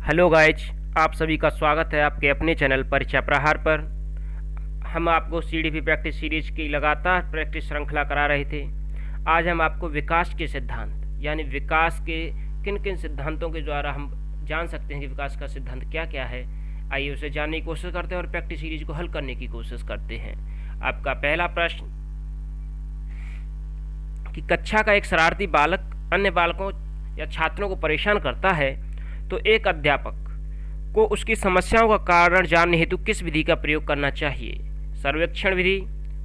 Hello guys, आप सभी का स्वागत है आपके अपने चैनल परीक्षा प्रहार पर। हम आपको सीडीपी प्रैक्टिस सीरीज की लगातार प्रैक्टिस श्रृंखला करा रहे थे। आज हम आपको विकास के सिद्धांत यानी विकास के किन किन सिद्धांतों के द्वारा हम जान सकते हैं कि विकास का सिद्धांत क्या क्या है, आइए उसे जानने की कोशिश करते हैं और प्रैक्टिस सीरीज को हल करने की कोशिश करते हैं। आपका पहला प्रश्न कि कक्षा का एक शरारती बालक अन्य बालकों या छात्रों को परेशान करता है तो एक अध्यापक को उसकी समस्याओं का कारण जानने हेतु किस विधि का प्रयोग करना चाहिए? सर्वेक्षण विधि,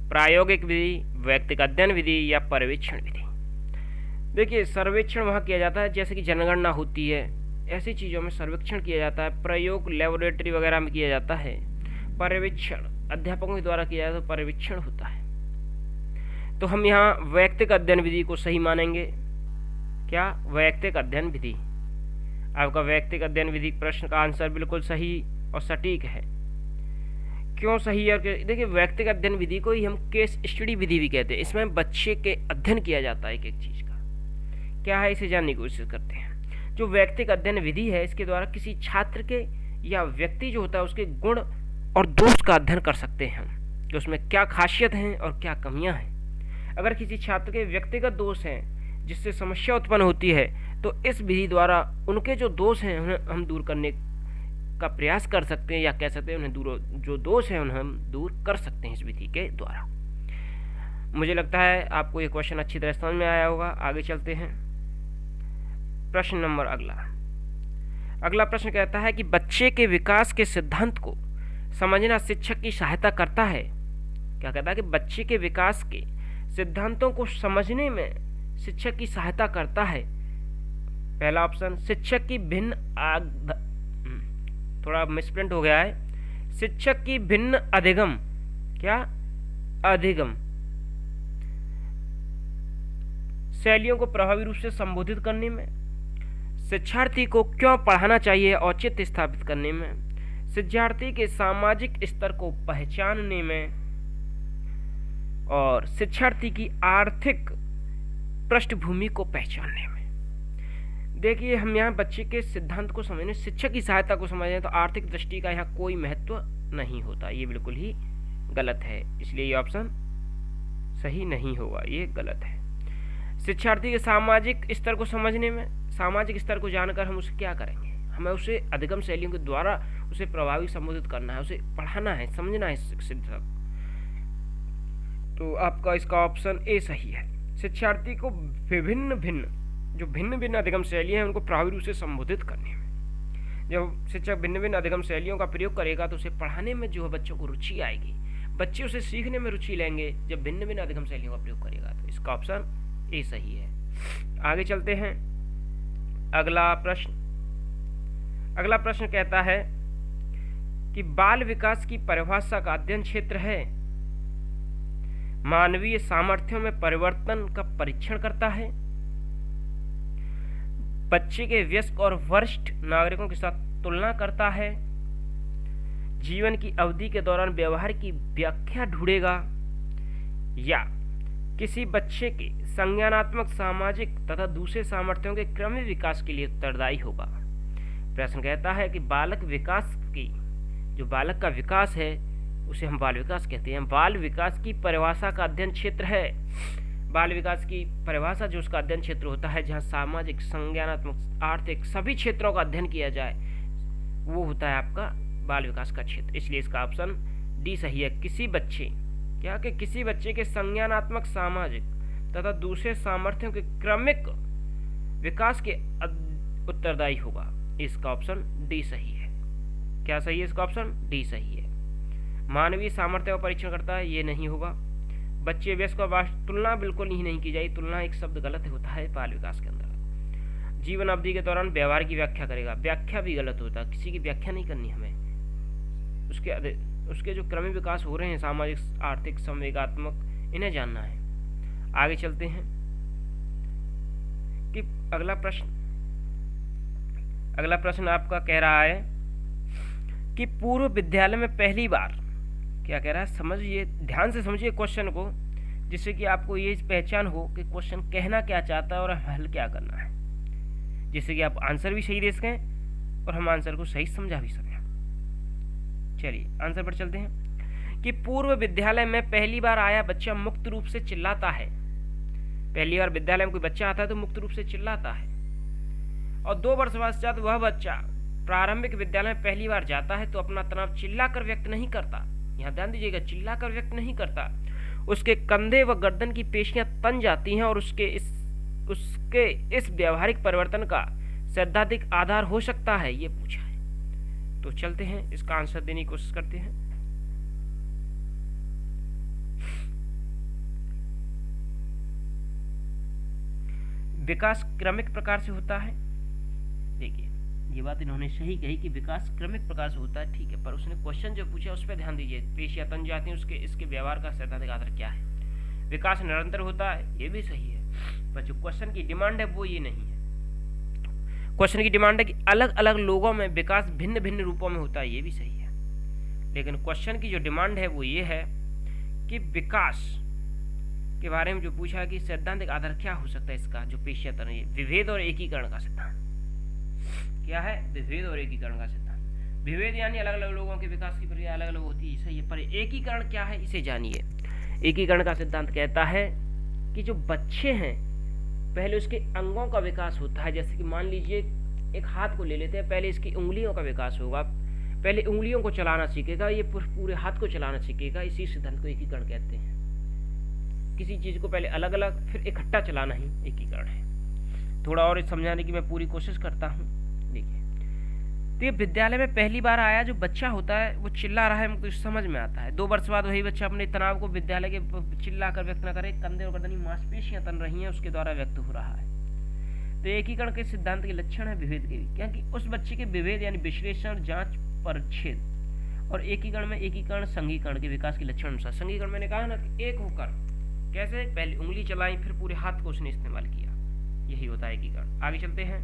प्रायोगिक विधि, व्यक्तिगत अध्ययन विधि या पर्यवेक्षण विधि। देखिए, सर्वेक्षण वहाँ किया जाता है जैसे कि जनगणना होती है, ऐसी चीज़ों में सर्वेक्षण किया जाता है। प्रयोग लेबोरेटरी वगैरह में किया जाता है। पर्यवेक्षण अध्यापकों के द्वारा किया जाता है तो पर्यवेक्षण होता है। तो हम यहाँ व्यक्तिगत अध्ययन विधि को सही मानेंगे। क्या? व्यक्तिगत अध्ययन विधि। आपका व्यक्तिगत अध्ययन विधि प्रश्न का आंसर बिल्कुल सही और सटीक है। क्यों सही है? देखिए, व्यक्तिगत अध्ययन विधि को ही हम केस स्टडी विधि भी कहते हैं। इसमें बच्चे के अध्ययन किया जाता है एक एक चीज का। क्या है, इसे जानने की कोशिश करते हैं। जो व्यक्तिगत अध्ययन विधि है, इसके द्वारा किसी छात्र के या व्यक्ति जो होता है उसके गुण और दोष का अध्ययन कर सकते हैं हम, कि उसमें क्या खासियत हैं और क्या कमियां हैं। अगर किसी छात्र के व्यक्तिगत दोष हैं जिससे समस्या उत्पन्न होती है तो इस विधि द्वारा उनके जो दोष हैं उन्हें हम दूर करने का प्रयास कर सकते हैं, या कह सकते हैं उन्हें जो दोष हैं उन्हें हम दूर कर सकते हैं इस विधि के द्वारा। मुझे लगता है आपको ये क्वेश्चन अच्छी तरह समझ में आया होगा। आगे चलते हैं। प्रश्न नंबर अगला प्रश्न कहता है कि बच्चे के विकास के सिद्धांत को समझना शिक्षक की सहायता करता है। क्या कहता है? कि बच्चे के विकास के सिद्धांतों को समझने में शिक्षक की सहायता करता है। पहला ऑप्शन, शिक्षक की भिन्न थोड़ा मिसप्रिंट हो गया है। शिक्षक की भिन्न अधिगम, क्या? अधिगम शैलियों को प्रभावी रूप से संबोधित करने में, शिक्षार्थी को क्यों पढ़ाना चाहिए औचित्य स्थापित करने में, शिक्षार्थी के सामाजिक स्तर को पहचानने में, और शिक्षार्थी की आर्थिक पृष्ठभूमि को पहचानने में। देखिए, हम यहाँ बच्चे के सिद्धांत को समझने, शिक्षक की सहायता को समझने, तो आर्थिक दृष्टि का यहाँ कोई महत्व नहीं होता। ये बिल्कुल ही गलत है, इसलिए ये ऑप्शन सही नहीं होगा, ये गलत है। शिक्षार्थी के सामाजिक स्तर को समझने में, सामाजिक स्तर को जानकर हम उसे क्या करेंगे? हमें उसे अधिगम शैलियों के द्वारा उसे प्रभावी संबोधित करना है, उसे पढ़ाना है, समझना है शिक्षक। तो आपका इसका ऑप्शन ए सही है। शिक्षार्थी को भिन्न भिन्न अधिगम शैलियां हैं उनको प्रभावी रूप से संबोधित करने में। जब शिक्षक भिन्न भिन्न अधिगम शैलियों का प्रयोग करेगा तो उसे पढ़ाने में जो है बच्चों को रुचि आएगी, बच्चे उसे सीखने में रुचि लेंगे जब भिन्न भिन्न अधिगम शैलियों का प्रयोग करेगा। तो इसका ऑप्शन ए सही है। आगे चलते हैं। अगला प्रश्न कहता है कि बाल विकास की परिभाषा का अध्ययन क्षेत्र है मानवीय सामर्थ्यों में परिवर्तन का परीक्षण करता है, बच्चे के वयस्क और वरिष्ठ नागरिकों के साथ तुलना करता है, जीवन की अवधि के दौरान व्यवहार की व्याख्या ढूंढेगा, या किसी बच्चे के संज्ञानात्मक, सामाजिक तथा दूसरे सामर्थ्यों के क्रमिक विकास के लिए उत्तरदायी होगा। प्रश्न कहता है कि बालक विकास की, जो बालक का विकास है उसे हम बाल विकास कहते हैं, बाल विकास की परिभाषा का अध्ययन क्षेत्र है। बाल विकास की परिभाषा जो उसका अध्ययन क्षेत्र होता है जहाँ सामाजिक, संज्ञानात्मक, आर्थिक सभी क्षेत्रों का अध्ययन किया जाए, वो होता है आपका बाल विकास का क्षेत्र। इसलिए इसका ऑप्शन डी सही है। किसी बच्चे के संज्ञानात्मक, सामाजिक तथा दूसरे सामर्थ्यों के क्रमिक विकास के उत्तरदायी होगा। इसका ऑप्शन डी सही है। क्या सही है? इसका ऑप्शन डी सही है। मानवीय सामर्थ्य का परीक्षण करता है, ये नहीं होगा। बच्चे वयस्क और तुलना बिल्कुल ही नहीं की जाएगी, तुलना एक शब्द गलत होता है बाल विकास के अंदर। जीवन अवधि के दौरान व्यवहार की व्याख्या करेगा, व्याख्या भी गलत होता है, किसी की व्याख्या नहीं करनी हमें। उसके जो क्रमिक विकास हो रहे हैं, सामाजिक, आर्थिक, संवेगात्मक, इन्हें जानना है। आगे चलते हैं कि अगला प्रश्न आपका कह रहा है कि पूर्व विद्यालय में पहली बार, क्या कह रहा है समझिए, ध्यान से समझिए क्वेश्चन को, जिससे कि आपको ये पहचान हो कि क्वेश्चन कहना क्या चाहता है और हल क्या करना है, जिससे कि आप आंसर भी सही दे सकें और हम आंसर को सही समझा भी सकें। चलिए आंसर पर चलते हैं कि पूर्व विद्यालय में पहली बार आया बच्चा मुक्त रूप से चिल्लाता है। पहली बार विद्यालय में कोई बच्चा आता है तो मुक्त रूप से चिल्लाता है, और 2 वर्ष पश्चात वह बच्चा प्रारंभिक विद्यालय में पहली बार जाता है तो अपना तनाव चिल्लाकर व्यक्त नहीं करता। यहाँ ध्यान दीजिएगा, चिल्लाकर व्यक्त नहीं करता। उसके कंधे व गर्दन की पेशियां तन जाती हैं और उसके इस व्यवहारिक परिवर्तन का सैद्धांतिक आधार हो सकता है, ये पूछा है। तो चलते हैं इसका आंसर देने की कोशिश करते हैं। विकास क्रमिक प्रकार से होता है। देखिए ये बात इन्होंने सही कही कि विकास क्रमिक प्रकार से होता है, ठीक है, पर उसने क्वेश्चन जो पूछा उस पर ध्यान दीजिए। पेशियां तन जाती हैं, इसके व्यवहार का सैद्धांतिक आधार क्या है। विकास निरंतर होता है, ये भी सही है, पर जो क्वेश्चन की डिमांड है वो ये नहीं है। क्वेश्चन की डिमांड है कि अलग अलग लोगों में विकास भिन्न भिन्न रूपों में होता है, ये भी सही है। लेकिन क्वेश्चन की जो डिमांड है वो ये है कि विकास के बारे में जो पूछा है कि सैद्धांतिक आधार क्या हो सकता है इसका, जो पेशियां तन, विभेद और एकीकरण का सिद्धांत क्या है। विभेद और एकीकरण का सिद्धांत। विभेद यानी अलग अलग लोगों के विकास की प्रक्रिया अलग अलग होती है, सही है, पर एकीकरण क्या है इसे जानिए। एकीकरण का सिद्धांत कहता है कि जो बच्चे हैं पहले उसके अंगों का विकास होता है। जैसे कि मान लीजिए एक हाथ को ले लेते हैं, पहले इसकी उंगलियों का विकास होगा, पहले उंगलियों को चलाना सीखेगा, ये पूरे हाथ को चलाना सीखेगा। इसी सिद्धांत को एकीकरण कहते हैं। किसी चीज को पहले अलग अलग फिर इकट्ठा चलाना ही एकीकरण है। थोड़ा और समझाने की मैं पूरी कोशिश करता हूँ। देखिए तो ये विद्यालय में पहली बार आया जो बच्चा होता है वो चिल्ला रहा है, मुझे समझ में आता है। 2 वर्ष बाद वही बच्चा अपने तनाव को विद्यालय के चिल्ला कर व्यक्त न करे, कंधे और गर्दन की मांसपेशियां तन रही हैं उसके द्वारा व्यक्त हो रहा है। तो एकीकरण के सिद्धांत के लक्षण है विभेद के भी, क्योंकि उस बच्चे के विभेद यानी विश्लेषण, जांच, परिच्छेद और एकीकरण में एकीकरण संघीकरण के विकास के लक्षण अनुसार। संघीकरण मैंने कहा ना कि एक होकर कैसे, पहले उंगली चलाई फिर पूरे हाथ को उसने इस्तेमाल किया, यही होता है एकीकरण। आगे चलते हैं।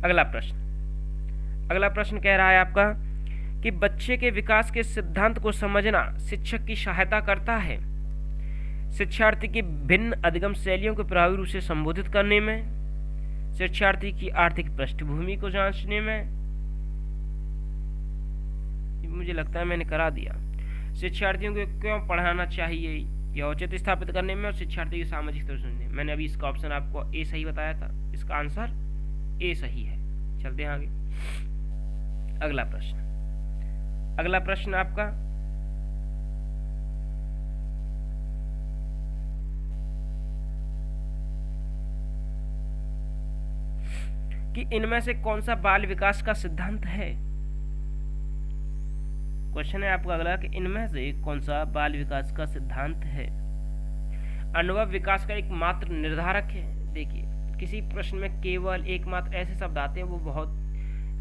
अगला प्रश्न कह रहा है आपका कि बच्चे के विकास के सिद्धांत को समझना शिक्षक की सहायता करता है शिक्षार्थी की भिन्न अधिगम शैलियों को प्रभावी रूप से संबोधित करने में, शिक्षार्थी की आर्थिक पृष्ठभूमि को जांचने में, मुझे लगता है मैंने करा दिया, शिक्षार्थियों को क्यों पढ़ाना चाहिए यह औचित्य स्थापित करने में, और शिक्षार्थी की सामाजिक स्तर सुनने में। मैंने अभी इसका ऑप्शन आपको ए सही बताया था, इसका आंसर ए सही है। चलते हैं आगे। अगला प्रश्न आपका कि इनमें से कौन सा बाल विकास का सिद्धांत है। क्वेश्चन है आपका अगला कि इनमें से कौन सा बाल विकास का सिद्धांत है। अनुभव विकास का एकमात्र निर्धारक है। देखिए किसी प्रश्न में केवल एकमात्र ऐसे शब्द आते हैं वो बहुत,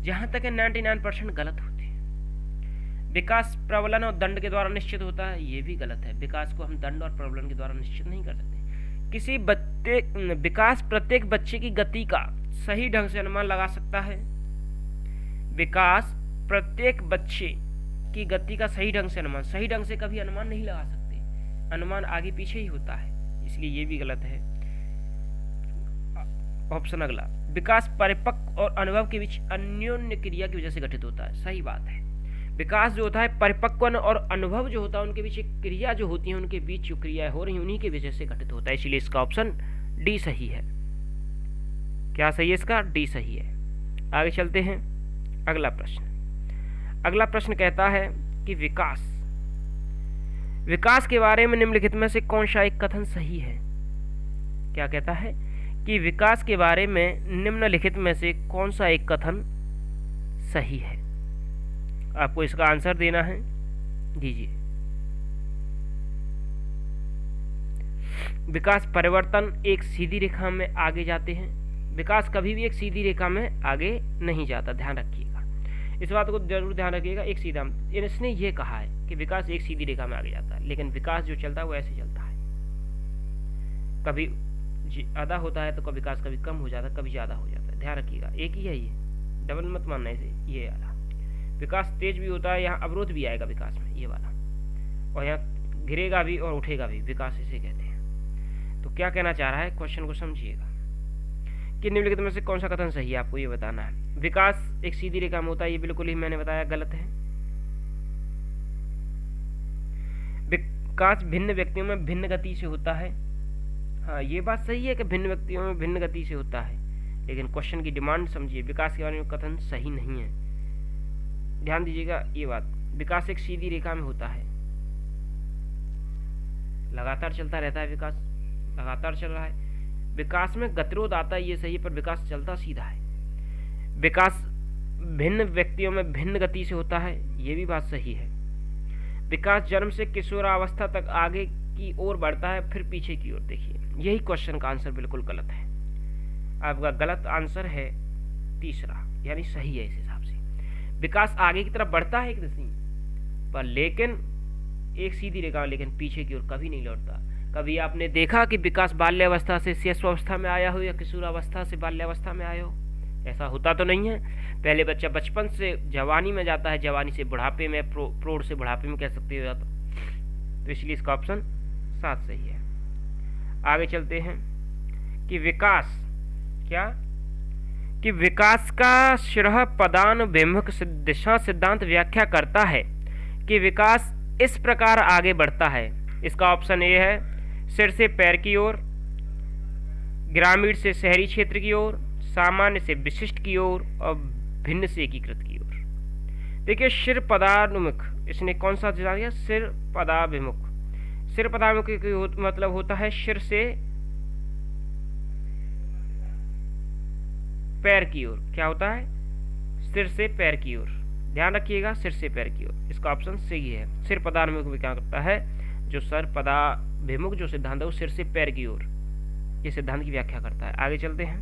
जहां तक 99% गलत होते हैं। विकास प्रबलन और दंड के द्वारा निश्चित होता है, ये भी गलत है। विकास को हम दंड और प्रबलन के द्वारा निश्चित नहीं कर सकते। विकास प्रत्येक बच्चे की गति का सही ढंग से अनुमान लगा सकता है। विकास प्रत्येक बच्चे की गति का सही ढंग से कभी अनुमान नहीं लगा सकते, अनुमान आगे पीछे ही होता है, इसलिए ये भी गलत है। ऑप्शन अगला, विकास परिपक्व और अनुभव के बीच अन्योन्य क्रिया की वजह से घटित होता है। सही बात है। विकास जो होता है परिपक्व और अनुभव जो होता है उनके बीच एक क्रिया जो होती है, उनके बीच जो क्रिया हो रही है उन्हीं की वजह से घटित होता है, इसलिए इसका ऑप्शन डी सही है। क्या सही है इसका? डी सही है। आगे चलते हैं। अगला प्रश्न कहता है कि विकास के बारे में निम्नलिखित में से कौन सा एक कथन सही है। क्या कहता है कि विकास के बारे में निम्नलिखित में से कौन सा एक कथन सही है। आपको इसका आंसर देना है, दीजिए। विकास परिवर्तन एक सीधी रेखा में आगे जाते हैं। विकास कभी भी एक सीधी रेखा में आगे नहीं जाता, ध्यान रखिएगा, इस बात को जरूर ध्यान रखिएगा। एक सीधा, इसने ये कहा है कि विकास एक सीधी रेखा में आगे जाता है, लेकिन विकास जो चलता है वो ऐसे चलता है, कभी ज़्यादा होता है तो कभी विकास कभी कम हो जाता है, कभी ज़्यादा हो जाता है, ध्यान रखिएगा। एक ही है ये, डबल मत मानना इसे। ये वाला विकास तेज भी होता है, यहाँ अवरोध भी आएगा विकास में, ये वाला, और यहाँ गिरेगा भी और उठेगा भी, विकास इसे कहते हैं। तो क्या कहना चाह रहा है, क्वेश्चन को समझिएगा कि निम्नलिखित में से कौन सा कथन सही है, आपको ये बताना है। विकास एक सीधी रेखा में होता है, ये बिल्कुल ही मैंने बताया गलत है। विकास भिन्न व्यक्तियों में भिन्न गति से होता है, हाँ ये बात सही है कि भिन्न व्यक्तियों में भिन्न गति से होता है, लेकिन क्वेश्चन की डिमांड समझिए, विकास के बारे में कथन सही नहीं है। ध्यान दीजिएगा ये बात, विकास एक सीधी रेखा में होता है, लगातार चलता रहता है, विकास लगातार चल रहा है। विकास में गतिरोध आता है, ये सही है, पर विकास चलता सीधा है। विकास भिन्न व्यक्तियों में भिन्न गति से होता है, ये भी बात सही है। विकास जन्म से किशोरावस्था तक आगे की ओर बढ़ता है, फिर पीछे की ओर। देखिए यही क्वेश्चन का आंसर बिल्कुल गलत है। आपका गलत आंसर है तीसरा, यानी सही है इस हिसाब से। विकास आगे की तरफ बढ़ता है एक दिशा पर, लेकिन एक सीधी रेखा, लेकिन पीछे की ओर कभी नहीं लौटता। कभी आपने देखा कि विकास बाल्यावस्था से शैशवावस्था में आया हो या किशोरावस्था से बाल्यावस्था में आया हो? ऐसा होता तो नहीं है। पहले बच्चा बचपन से जवानी में जाता है, जवानी से बुढ़ापे में, प्रौढ़ से बुढ़ापे में कह सकते हो जाता, तो इसलिए इसका ऑप्शन 7 सही है। आगे चलते हैं कि विकास क्या, कि विकास का शिरः पदानुभिमुख दिशा सिद्धांत व्याख्या करता है कि विकास इस प्रकार आगे बढ़ता है। इसका ऑप्शन ए है सिर से पैर की ओर, ग्रामीण से शहरी क्षेत्र की ओर, सामान्य से विशिष्ट की ओर और भिन्न से एकीकृत की ओर। देखिए सिर पदानुमुख, इसने कौन सा दिया दिया? सिर पदाभिमुख। सिर पदाभिमुख मतलब होता है सिर से पैर की ओर। क्या होता है? सिर से पैर की ओर। ध्यान रखिएगा, सिर से पैर की ओर। इसका ऑप्शन सही है। सिर पदाभिमुख क्या करता है? जो सर पदाभिमुख जो सिद्धांत है वो सिर से पैर की ओर, ये सिद्धांत की व्याख्या करता है। आगे चलते हैं,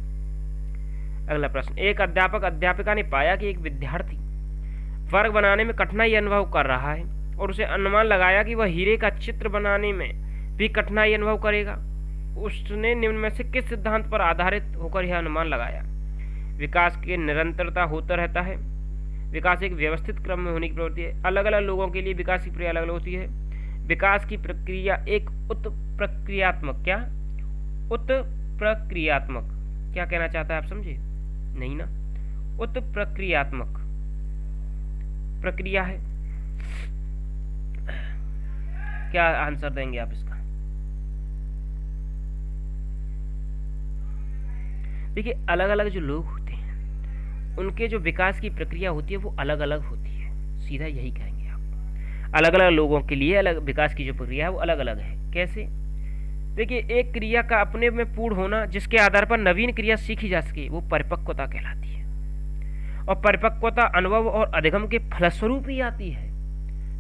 अगला प्रश्न। एक अध्यापक अध्यापिका ने पाया कि एक विद्यार्थी वर्ग बनाने में कठिनाई अनुभव कर रहा है और उसे अनुमान लगाया कि वह हीरे का चित्र बनाने में भी कठिनाई अनुभव करेगा। उसने निम्न में से किस सिद्धांत पर आधारित होकर यह अनुमान लगाया? विकास की निरंतरता होता रहता है। विकास एक व्यवस्थित क्रम में होने की प्रवृत्ति है। अलग अलग लोगों के लिए विकास की प्रक्रिया अलग अलग होती है। विकास की प्रक्रिया एक उत्प्रक्रियात्मक, क्या उत्प्रक्रियात्मक, क्या कहना चाहता है आप समझे? नहीं ना, उत्प्रक्रियात्मक प्रक्रिया है। क्या आंसर देंगे आप इसका? देखिए अलग अलग जो लोग होते हैं उनके जो विकास की प्रक्रिया होती है वो अलग अलग होती है, सीधा यही कहेंगे आप। अलग अलग लोगों के लिए अलग विकास की जो प्रक्रिया है वो अलग अलग है। कैसे? देखिए एक क्रिया का अपने में पूर्ण होना जिसके आधार पर नवीन क्रिया सीखी जा सके वो परिपक्वता कहलाती है, और परिपक्वता अनुभव और अधिगम के फलस्वरूप ही आती है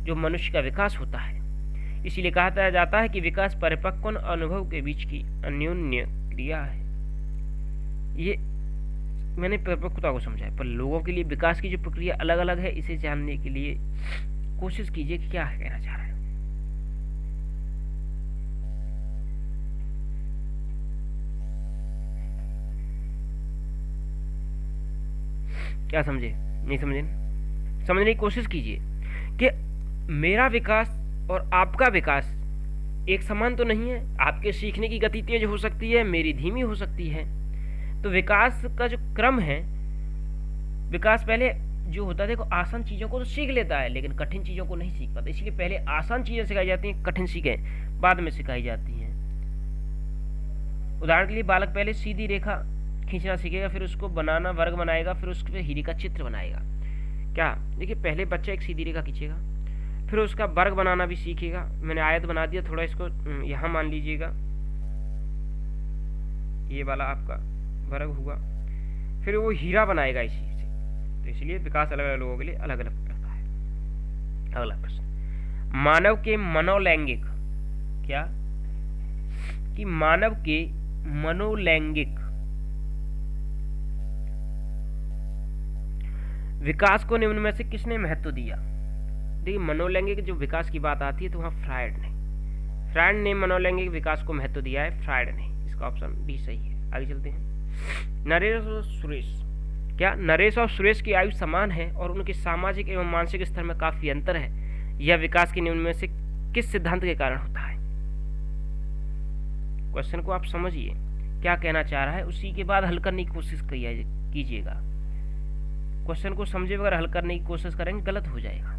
जो मनुष्य का विकास होता है। इसीलिए कहा जाता है कि विकास परिपक्व अनुभव के बीच की अन्योन्य क्रिया है। ये मैंने परिपक्वता को समझा है, पर लोगों के लिए विकास की जो प्रक्रिया अलग अलग है, इसे जानने के लिए कोशिश कीजिए कि क्या कहना चाह रहा है। क्या समझे? नहीं समझे? समझने की कोशिश कीजिए कि मेरा विकास और आपका विकास एक समान तो नहीं है। आपके सीखने की गति तेज हो सकती है, मेरी धीमी हो सकती है। तो विकास का जो क्रम है, विकास पहले जो होता है, देखो आसान चीज़ों को तो सीख लेता है लेकिन कठिन चीज़ों को नहीं सीख पाता। इसलिए पहले आसान चीज़ें सिखाई जाती हैं, कठिन चीज़ें बाद में सिखाई जाती हैं। उदाहरण के लिए बालक पहले सीधी रेखा खींचना सीखेगा, फिर उसको बनाना वर्ग बनाएगा, फिर उसके हीरे का चित्र बनाएगा। क्या? देखिए पहले बच्चा एक सीधी रेखा खींचेगा, फिर उसका वर्ग बनाना भी सीखेगा। मैंने आयत बना दिया, थोड़ा इसको यहाँ मान लीजिएगा, ये वाला आपका वर्ग हुआ, फिर वो हीरा बनाएगा इसी से। तो इसलिए विकास अलग अलग लोगों के लिए अलग अलग करता है। अगला प्रश्न। मानव के मनोलैंगिक, क्या कि मानव के मनोलैंगिक विकास को निम्न में से किसने महत्व दिया? देखिए मनोलैंगिक जो विकास की बात आती है तो वहाँ फ्रायड ने मनोलैंगिक विकास को महत्व दिया है, फ्रायड ने। इसका ऑप्शन बी सही है। आगे चलते हैं। नरेश और सुरेश, क्या नरेश और सुरेश की आयु समान है और उनके सामाजिक एवं मानसिक स्तर में काफी अंतर है? यह विकास के निम्न में से किस सिद्धांत के कारण होता है? क्वेश्चन को आप समझिए क्या कहना चाह रहा है, उसी के बाद हल करने की कोशिश कीजिएगा। क्वेश्चन को समझे बगैर हल करने की कोशिश करेंगे गलत हो जाएगा।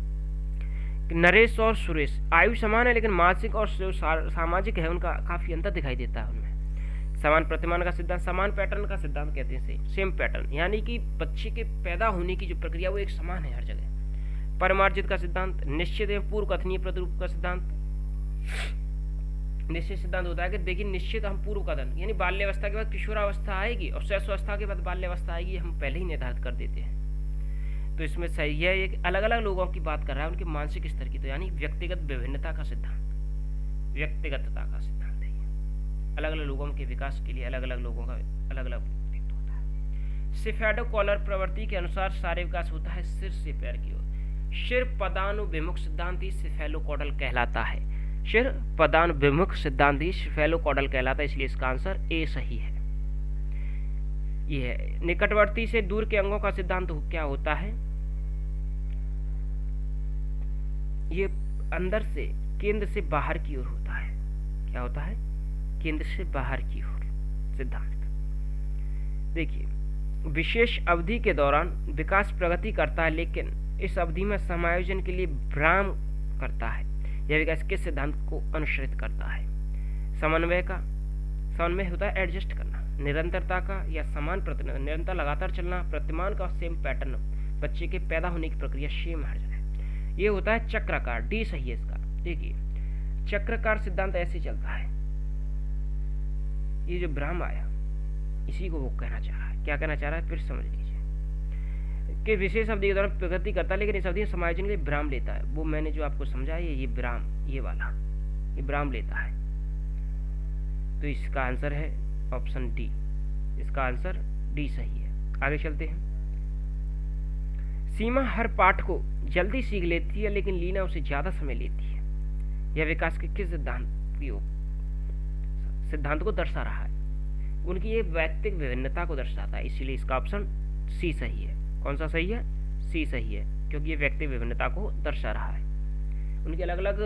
नरेश और सुरेश आयु समान है, लेकिन मानसिक और जो सामाजिक है उनका काफी अंतर दिखाई देता है उनमें। समान प्रतिमान का सिद्धांत, समान पैटर्न का सिद्धांत कहते हैं, सेम पैटर्न, यानी कि बच्चे के पैदा होने की जो प्रक्रिया वो एक समान है हर जगह। परमार्जित का सिद्धांत, निश्चित एवं पूर्व कथनीय प्रतिरूप का सिद्धांत। निश्चित सिद्धांत होता है कि देखिए, निश्चित हम पूर्व कथन यानी बाल्यावस्था के बाद किशोरावस्था आएगी और शैशवावस्था के बाद बाल्यावस्था आएगी, हम पहले ही निर्धारित कर देते हैं। तो इसमें सही है, एक अलग अलग लोगों की बात कर रहा है, उनके मानसिक स्तर की, तो यानी व्यक्तिगत विभिन्नता का सिद्धांत, व्यक्तिगतता का सिद्धांत है। अलग अलग लोगों के विकास के लिए अलग अलग लोगों का अलग अलग व्यक्तित्व होता है। सिफेडो कॉलर प्रवृत्ति के अनुसार सारे विकास होता है सिर से पैर की ओर। शिर पदानुविमुख सिद्धांत ही सिफेलोकॉडल कहलाता है। शिर पदानुविमुख सिद्धांत ही सिफेलोकॉडल कहलाता है, इसलिए इसका आंसर ए सही है। ये है। निकटवर्ती से दूर के अंगों का सिद्धांत क्या होता है, ये अंदर से केंद्र से बाहर की ओर होता है। क्या होता है, केंद्र से बाहर की ओर सिद्धांत। देखिए, विशेष अवधि के दौरान विकास प्रगति करता है, लेकिन इस अवधि में समायोजन के लिए भ्रम करता है। यह विकास किस सिद्धांत को अनुसरित करता है? समन्वय होता है एडजस्ट करना, निरंतरता का या समान प्रतिनिधित्व, निरंतर लगातार चलना, प्रतिमान का सेम पैटर्न, बच्चे के पैदा होने की प्रक्रिया सेम हर जगह। ये होता है चक्राकार, डी सही है इसका। देखिए, चक्राकार सिद्धांत ऐसे चलता है, ये जो भ्रम आया इसी को वो कहना चाह रहा है। क्या कहना चाह रहा है, फिर समझ लीजिए कि विशेष अवधि के दौरान प्रगति करता है, लेकिन इस अवधि में समायोजन के लिए भ्रम लेता है। वो मैंने जो आपको समझाया, ये भ्रम, ये वाला, ये भ्रम लेता है। तो इसका आंसर है ऑप्शन डी, इसका आंसर डी सही है। आगे चलते हैं। सीमा हर पाठ को जल्दी सीख लेती है, लेकिन लीना उसे ज्यादा समय लेती है। यह विकास के किस सिद्धांत को दर्शा रहा है? उनकी ये व्यक्तिगत विभिन्नता को दर्शाता है, इसीलिए इसका ऑप्शन सी सही है। कौन सा सही है? सी सही है, क्योंकि ये व्यक्तिगत विभिन्नता को दर्शा रहा है। उनके अलग अलग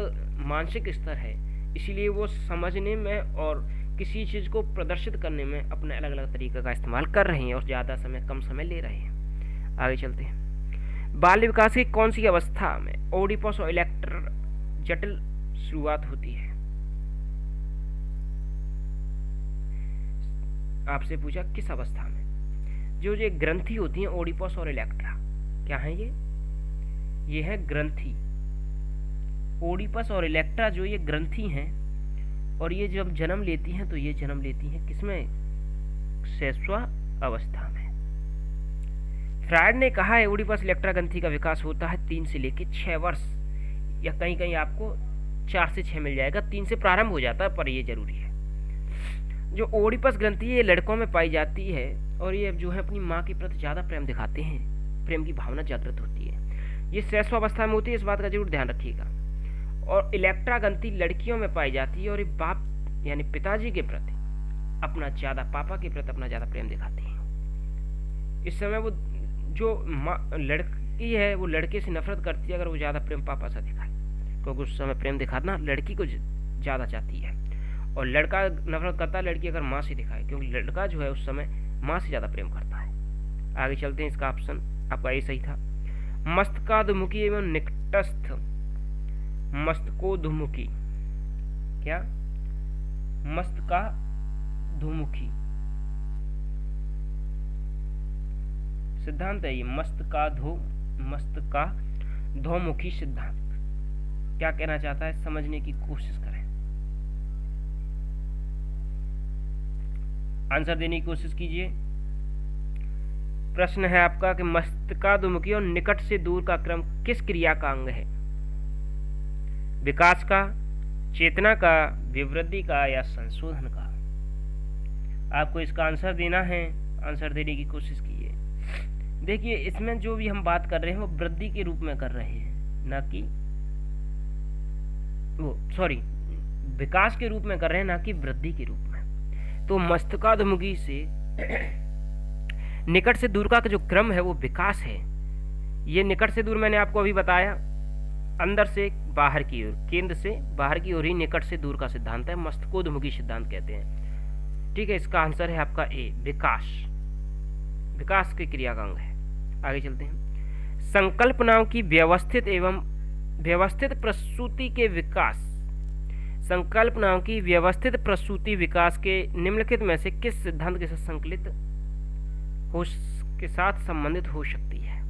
मानसिक स्तर है, इसीलिए वो समझने में और किसी चीज़ को प्रदर्शित करने में अपने अलग अलग तरीके का इस्तेमाल कर रहे हैं और ज़्यादा समय कम समय ले रहे हैं। आगे चलते हैं। बाल विकास की कौन सी अवस्था में ओडिपस और इलेक्टर जटिल शुरुआत होती है? आपसे पूछा किस अवस्था में। जो ये ग्रंथि होती हैं ओडिपस और इलेक्ट्रा, क्या है ये है ग्रंथि। ओडिपस और इलेक्ट्रा जो ये ग्रंथि हैं, और ये जब जन्म लेती हैं तो ये जन्म लेती हैं किसमें? शैशवा अवस्था में। फ्रायड ने कहा है ओडिपस इलेक्ट्रा ग्रंथि का विकास होता है 3 से लेकर 6 वर्ष, या कहीं कहीं आपको 4 से 6 मिल जाएगा। 3 से प्रारंभ हो जाता है, पर ये जरूरी है। जो ओडिपस ग्रंथि ये लड़कों में पाई जाती है, और ये जो है अपनी माँ के प्रति ज़्यादा प्रेम दिखाते हैं, प्रेम की भावना जागृत होती है। ये शैशवावस्था में होती है, इस बात का जरूर ध्यान रखिएगा। और इलेक्ट्रा ग्रंथि लड़कियों में पाई जाती है, और ये बाप यानी पिताजी के प्रति अपना ज़्यादा, पापा के प्रति अपना ज़्यादा प्रेम दिखाती है। इस समय वो जो लड़की है वो लड़के से नफरत करती है अगर वो ज़्यादा प्रेम पापा से दिखाए, क्योंकि उस समय प्रेम दिखाना लड़की को ज़्यादा चाहती है, और लड़का नफरत करता है लड़की अगर माँ से दिखाए, क्योंकि लड़का जो है उस समय माँ से ज़्यादा प्रेम करता है। आगे चलते हैं। इसका ऑप्शन आपका ये सही था। मस्तकाधुमुखी एवं निकटस्थ, मस्तकोधुमुखी, क्या? मस्तकाधुमुखी सिद्धांत है ये, मस्तकाधोमुखी सिद्धांत। क्या कहना चाहता है, समझने की कोशिश करें, आंसर देने की कोशिश कीजिए। प्रश्न है आपका कि मस्तकाधुमुखी और निकट से दूर का क्रम किस क्रिया का अंग है? विकास का, चेतना का, विवृद्धि का, या संशोधन का? आपको इसका आंसर देना है, आंसर देने की कोशिश कीजिए। देखिए, इसमें जो भी हम बात कर रहे हैं वो वृद्धि के रूप में कर रहे हैं, ना कि विकास के रूप में कर रहे हैं, ना कि वृद्धि के रूप में। तो मस्तकाधुमुखी से निकट से दूर का जो क्रम है वो विकास है। ये निकट से दूर मैंने आपको अभी बताया, अंदर से बाहर की ओर, केंद्र से बाहर की ओर ही निकट से दूर का सिद्धांत है, मस्तकोधमुखी सिद्धांत कहते हैं। ठीक है, इसका आंसर है आपका ए, विकास। विकास की क्रिया का अंग है। आगे चलते हैं। संकल्पनाओं की व्यवस्थित प्रस्तुति के विकास। संकल्पनाओं की व्यवस्थित प्रस्तुति विकास के निम्नलिखित में से किस सिद्धांत के साथ संबंधित हो सकती है?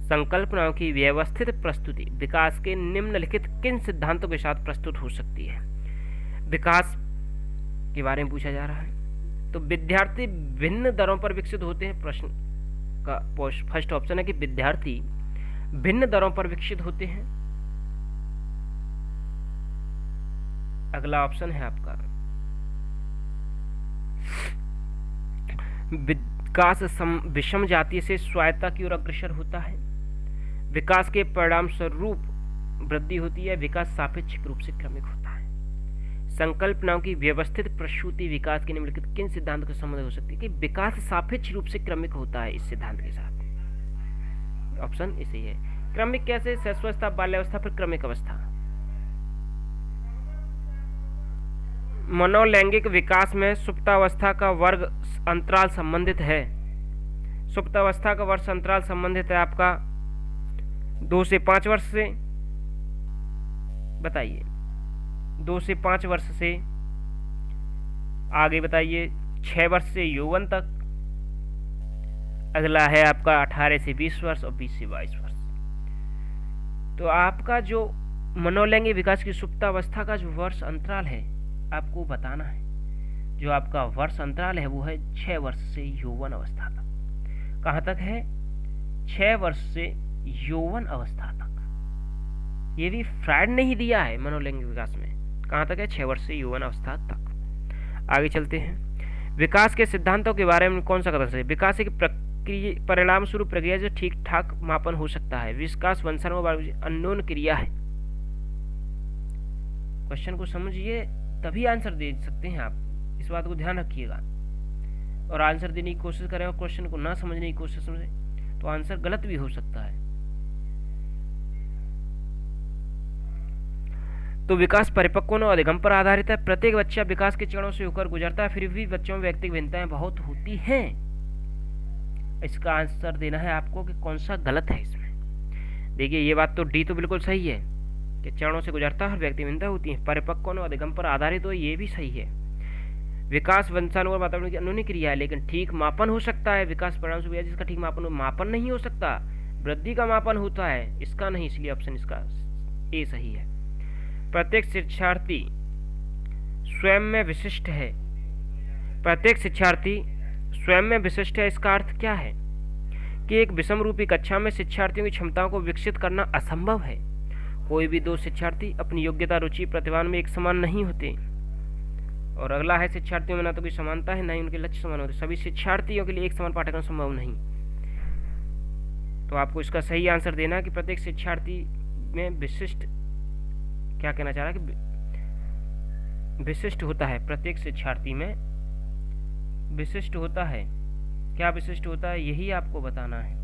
संकल्पनाओं की व्यवस्थित प्रस्तुति विकास के निम्नलिखित किन सिद्धांतों के साथ प्रस्तुत हो सकती है? विकास के बारे में पूछा जा रहा है। तो विद्यार्थी भिन्न दरों पर विकसित होते हैं। प्रश्न का फर्स्ट ऑप्शन है कि विद्यार्थी भिन्न दरों पर विकसित होते हैं। अगला ऑप्शन है आपका विकास विषम जाति से स्वायत्तता की ओर अग्रसर होता है। विकास के परिणाम स्वरूप वृद्धि होती है। विकास सापेक्षिक रूप से क्रमिक होता है। संकल्पनाओं की व्यवस्थित प्रस्तुति विकास के निम्नलिखित किन सिद्धांत का संबंध हो सकती है? कि विकास सापेक्ष रूप से क्रमिक होता है इस सिद्धांत के साथ। ऑप्शन इसे है। क्रमिक कैसे? शैशवावस्था, बाल्यावस्था, फिर क्रमिक अवस्था। मनोलैंगिक विकास में सुप्तावस्था का वर्ग अंतराल संबंधित है। सुप्तावस्था का वर्ष अंतराल संबंधित है आपका 2 से 5 वर्ष से। बताइए, 2 से 5 वर्ष से। आगे बताइए 6 वर्ष से यौवन तक। अगला है आपका 18 से 20 वर्ष और 20 से 22 वर्ष। तो आपका जो मनोलैंगिक विकास की सुप्तावस्था का जो वर्ष अंतराल है आपको बताना है। जो आपका वर्ष अंतराल है वो है 6 वर्ष से यौवन अवस्था तक। कहाँ तक है? 6 वर्ष से यौवन अवस्था तक। ये भी फ्रायड ने ही दिया है मनोलैंगिक विकास में। कहाँ तक है? 6 वर्ष से यौवन अवस्था तक। आगे चलते हैं। विकास के सिद्धांतों के बारे में कौन सा कथन है? विकास एक प्रक्रिया परिणाम स्वरूप प्रक्रिया जो ठीक ठाक मापन हो सकता है। विकास वंशानुगत अननोन क्रिया है। क्वेश्चन को समझिए तभी आंसर दे सकते हैं आप। इस बात को ध्यान रखिएगा और आंसर देने की कोशिश करें और क्वेश्चन को ना समझने की कोशिश करें तो आंसर गलत भी हो सकता है। तो विकास परिपक्वों और अधिगम पर आधारित है। प्रत्येक बच्चा विकास के चरणों से होकर गुजरता है, फिर भी बच्चों में व्यक्तिगत भिन्नताएं बहुत होती हैं। इसका आंसर देना है आपको कि कौन सा गलत है इसमें। देखिए ये बात तो डी तो बिल्कुल सही है कि चरणों से गुजरता है और व्यक्ति भिन्नता होती है। परिपक्वों और अधिगम पर आधारित हो, ये भी सही है। विकास वंशानुगत वातावरण की अनूनी क्रिया है लेकिन ठीक मापन हो सकता है। विकास परिणाम से जिसका ठीक मापन नहीं हो सकता। वृद्धि का मापन होता है, इसका नहीं, इसलिए ऑप्शन इसका ए सही है। प्रत्येक शिक्षार्थी स्वयं में विशिष्ट है। प्रत्येक शिक्षार्थी स्वयं में विशिष्ट है। इसका अर्थ क्या है? कि एक विषम रूपी कक्षा में शिक्षार्थियों की क्षमताओं को विकसित करना असंभव है। कोई भी 2 शिक्षार्थी अपनी योग्यता, रुचि, प्रतिभा में एक समान नहीं होते। और अगला है शिक्षार्थियों में ना तो कोई समानता है ना ही उनके लक्ष्य समान होते। सभी शिक्षार्थियों के लिए एक समान पाठ्यक्रम संभव नहीं। तो आपको इसका सही आंसर देना है कि प्रत्येक शिक्षार्थी में विशिष्ट, क्या कहना चाह रहा है कि विशिष्ट होता है। प्रत्येक शिक्षार्थी में विशिष्ट होता है। क्या विशिष्ट होता है यही आपको बताना है।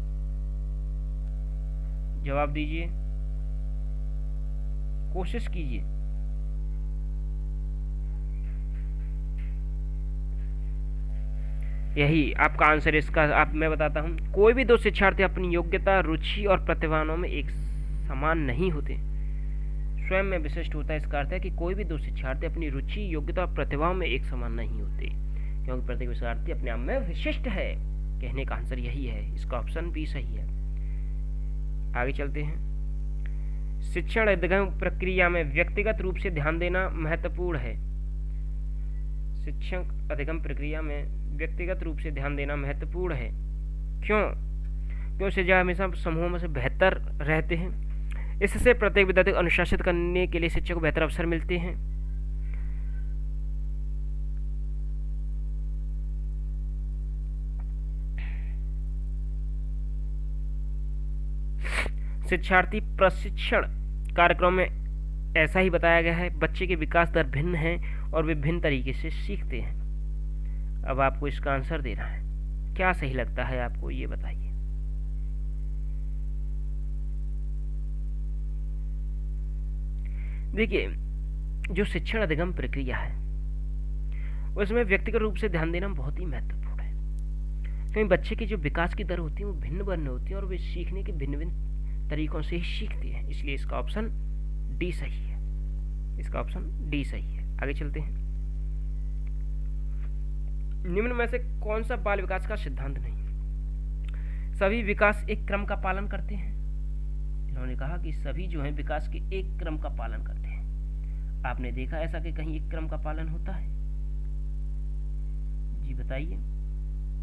जवाब दीजिए, कोशिश कीजिए। यही आपका आंसर। इसका आप मैं बताता हूं। कोई भी 2 शिक्षार्थी अपनी योग्यता, रुचि और प्रतिभाओं में एक समान नहीं होते। स्वयं में विशिष्ट होता है। इसका अर्थ है कि कोई भी 2 शिक्षार्थी अपनी रुचि, योग्यता और प्रतिभाओं में एक समान नहीं होते, क्योंकि प्रत्येक शिक्षार्थी अपने आप में विशिष्ट है। कहने का आंसर यही है। इसका ऑप्शन बी सही है। आगे चलते हैं। शिक्षण अधिगम प्रक्रिया में व्यक्तिगत रूप से ध्यान देना महत्वपूर्ण है। शिक्षण अधिगम प्रक्रिया में व्यक्तिगत रूप से ध्यान देना महत्वपूर्ण है। क्यों? क्योंकि हमेशा समूहों में से बेहतर रहते हैं। इससे प्रत्येक विद्यार्थी को अनुशासित करने के लिए शिक्षक को बेहतर अवसर मिलते हैं। शिक्षार्थी प्रशिक्षण कार्यक्रम में ऐसा ही बताया गया है। बच्चे के विकास दर भिन्न है और वे भिन्न तरीके से सीखते हैं। अब आपको इसका आंसर देना है। क्या सही लगता है आपको, ये बताइए। देखिए जो शिक्षण अधिगम प्रक्रिया है उसमें व्यक्तिगत रूप से ध्यान देना बहुत ही महत्वपूर्ण है, क्योंकि बच्चे की जो विकास की दर होती है वो भिन्न भिन्न होती है और वे सीखने के भिन्न भिन्न तरीकों से ही सीखते हैं। इसलिए इसका ऑप्शन डी सही है। इसका ऑप्शन डी सही है। आगे चलते हैं। निम्न में से कौन सा बाल विकास का सिद्धांत नहीं? सभी विकास एक क्रम का पालन करते हैं। इन्होंने कहा कि सभी जो है विकास के एक क्रम का पालन करते हैं। आपने देखा ऐसा कि कहीं एक क्रम का पालन होता है? जी बताइए।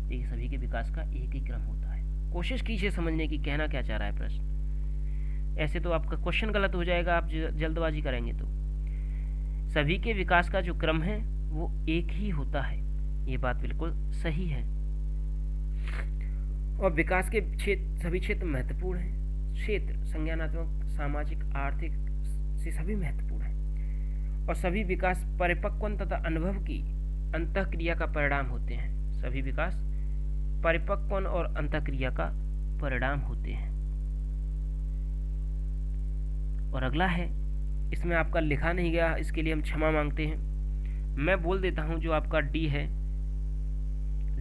देखिए, सभी के विकास का एक ही क्रम होता है। कोशिश कीजिए समझने की, कहना क्या चाह रहा है प्रश्न। ऐसे तो आपका क्वेश्चन गलत हो जाएगा, आप जल्दबाजी करेंगे तो। सभी के विकास का जो क्रम है वो एक ही होता है, ये बात बिल्कुल सही है। और विकास के सभी क्षेत्र महत्वपूर्ण हैं। क्षेत्र संज्ञानात्मक, सामाजिक, आर्थिक से सभी महत्वपूर्ण हैं। और सभी विकास परिपक्वन तथा अनुभव की अंतःक्रिया का परिणाम होते हैं। सभी विकास परिपक्वन और अंतःक्रिया का परिणाम होते हैं। और अगला है, इसमें आपका लिखा नहीं गया, इसके लिए हम क्षमा मांगते हैं। मैं बोल देता हूं जो आपका डी है,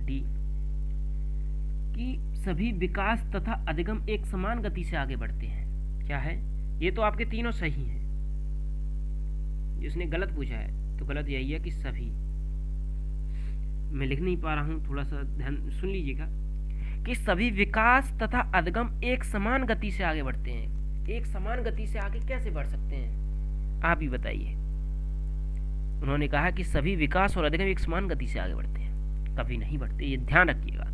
डी, कि सभी विकास तथा अधिगम एक समान गति से आगे बढ़ते हैं। क्या है? ये तो आपके तीनों सही हैं। जिसने गलत पूछा है तो गलत यही है कि सभी। मैं लिख नहीं पा रहा हूं, थोड़ा सा ध्यान सुन लीजिएगा कि सभी विकास तथा अधिगम एक समान गति से आगे बढ़ते हैं। एक समान गति से आगे कैसे बढ़ सकते हैं, आप ही बताइए। उन्होंने कहा कि सभी विकास और अधिगम एक समान गति से आगे बढ़ते हैं, कभी नहीं बढ़ते, ये ध्यान रखिएगा।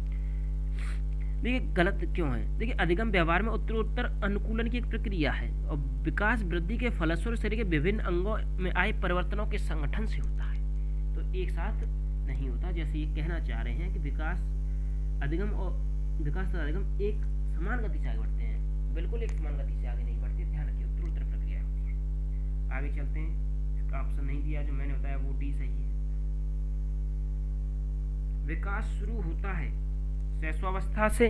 देखिए गलत क्यों है? देखिए, अधिगम व्यवहार में उत्तरोत्तर अनुकूलन की एक प्रक्रिया है और विकास वृद्धि के फलस्वरूप शरीर के विभिन्न अंगों में आए परिवर्तनों के संगठन से होता है। तो एक साथ नहीं होता। जैसे ये कहना चाह रहे हैं कि विकास अधिगम और विकास तथा अधिगम एक समान गति से आगे बढ़ते हैं, बिल्कुल एक समान गति से आगे नहीं बढ़ते। ध्यान रखिए, उत्तरोत्तर प्रक्रिया होती है। आगे चलते हैं। इसका ऑप्शन नहीं दिया जो मैंने बताया, वो डी सही है। विकास शुरू होता है शैशवावस्था से।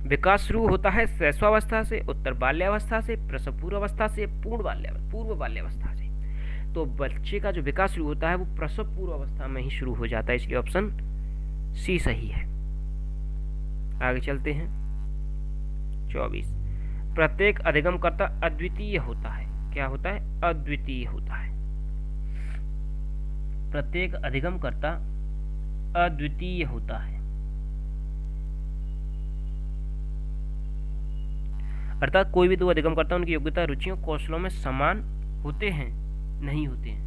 विकास शुरू होता है शैशवावस्था से, उत्तर बाल्यावस्था से, प्रसव पूर्व अवस्था से, पूर्व बाल्यावस्था से। तो बच्चे का जो विकास शुरू होता है वो प्रसव पूर्व अवस्था में ही शुरू हो जाता है। इसलिए ऑप्शन सी सही है। आगे चलते हैं। 24, प्रत्येक अधिगमकर्ता अद्वितीय होता है। क्या होता है? अद्वितीय होता है। प्रत्येक अधिगमकर्ता अद्वितीय होता है, अर्थात कोई भी दो अधिगमकर्ता उनकी योग्यता, रुचियों, कौशलों में समान होते हैं? नहीं होते हैं,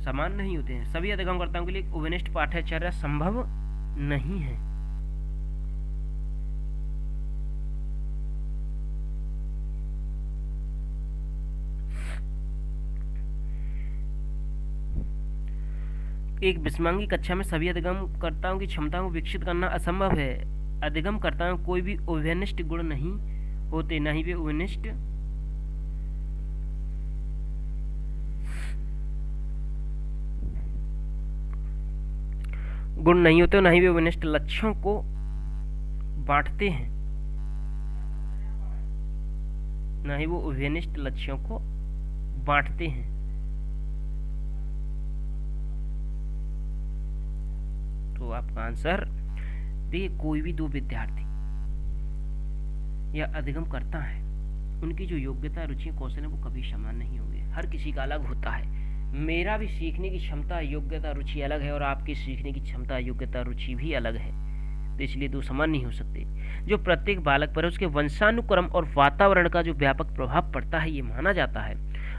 समान नहीं होते हैं। सभी अधिगमकर्ताओं के लिए उपनिष्ठ पाठ्यचर्या संभव नहीं है। एक विषमांगी कक्षा में सभी अधिगमकर्ताओं की क्षमताओं को विकसित करना असंभव है। अधिगमकर्ताओं कोई भी उभयनिष्ठ गुण नहीं होते, ना ही वे उभयनिष्ठ गुण नहीं होते, ना ही वे उभयनिष्ठ लक्ष्यों को बांटते हैं, ना ही वो उभयनिष्ठ लक्ष्यों को बांटते हैं। तो आपका आंसर देखिए, कोई भी दो विद्यार्थी या अधिगम करता है, उनकी जो योग्यता, रुचि, कौशल है वो कभी समान नहीं होंगे। हर किसी का अलग होता है। मेरा भी सीखने की क्षमता, योग्यता, रुचि अलग है और आपकी सीखने की क्षमता, योग्यता, रुचि भी अलग है। तो इसलिए दो समान नहीं हो सकते। जो प्रत्येक बालक पर उसके वंशानुक्रम और वातावरण का जो व्यापक प्रभाव पड़ता है, ये माना जाता है,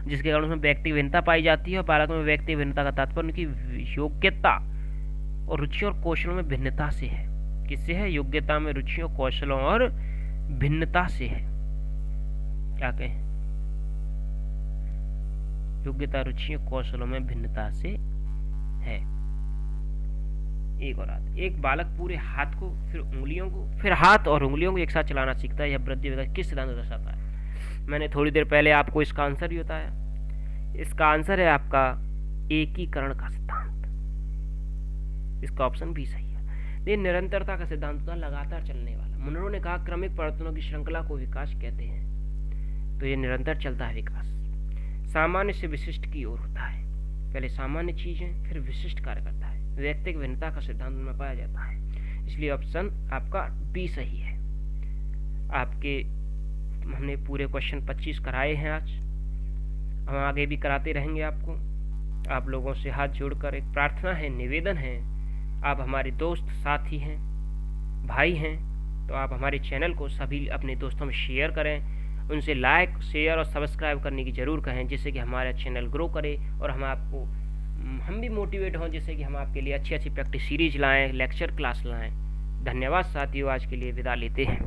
जिसके कारण उसमें व्यक्ति भिन्नता पाई जाती है। और बालक में व्यक्ति भिन्नता का तात्पर्य उनकी योग्यता और रुचियों और कौशलों में भिन्नता से है। किससे है? योग्यता में, रुचियों, कौशलों और भिन्नता से है। क्या कहें? योग्यता, रुचियों, कौशलों में भिन्नता से है। एक और हाथ, एक बालक पूरे हाथ को, फिर उंगलियों को, फिर हाथ और उंगलियों को एक साथ चलाना सीखता है। यह वृद्धि विकास किस सिद्धांत को दर्शाता है? मैंने थोड़ी देर पहले आपको इसका आंसर भी बताया। इसका आंसर है आपका एकीकरण का सिद्धांत। इसका ऑप्शन भी सही है। ये निरंतरता का सिद्धांत होता है, लगातार चलने वाला। मुनरो ने कहा क्रमिक परिवर्तनों की श्रृंखला को विकास कहते हैं। तो ये निरंतर चलता है विकास, सामान्य से विशिष्ट की ओर होता है। पहले सामान्य चीज़ें फिर विशिष्ट कार्य करता है। व्यक्तिगत भिन्नता का सिद्धांत में पाया जाता है। इसलिए ऑप्शन आपका बी सही है। आपके हमने पूरे क्वेश्चन 25 कराए हैं आज, हम आगे भी कराते रहेंगे आपको। आप लोगों से हाथ जोड़कर एक प्रार्थना है, निवेदन है, आप हमारे दोस्त साथी हैं, भाई हैं, तो आप हमारे चैनल को सभी अपने दोस्तों में शेयर करें, उनसे लाइक, शेयर और सब्सक्राइब करने की ज़रूर कहें, जिससे कि हमारा चैनल ग्रो करे और हम भी मोटिवेट हों, जिससे कि हम आपके लिए अच्छी अच्छी प्रैक्टिस सीरीज लाएँ, लेक्चर क्लास लाएँ। धन्यवाद साथियों, आज के लिए विदा लेते हैं।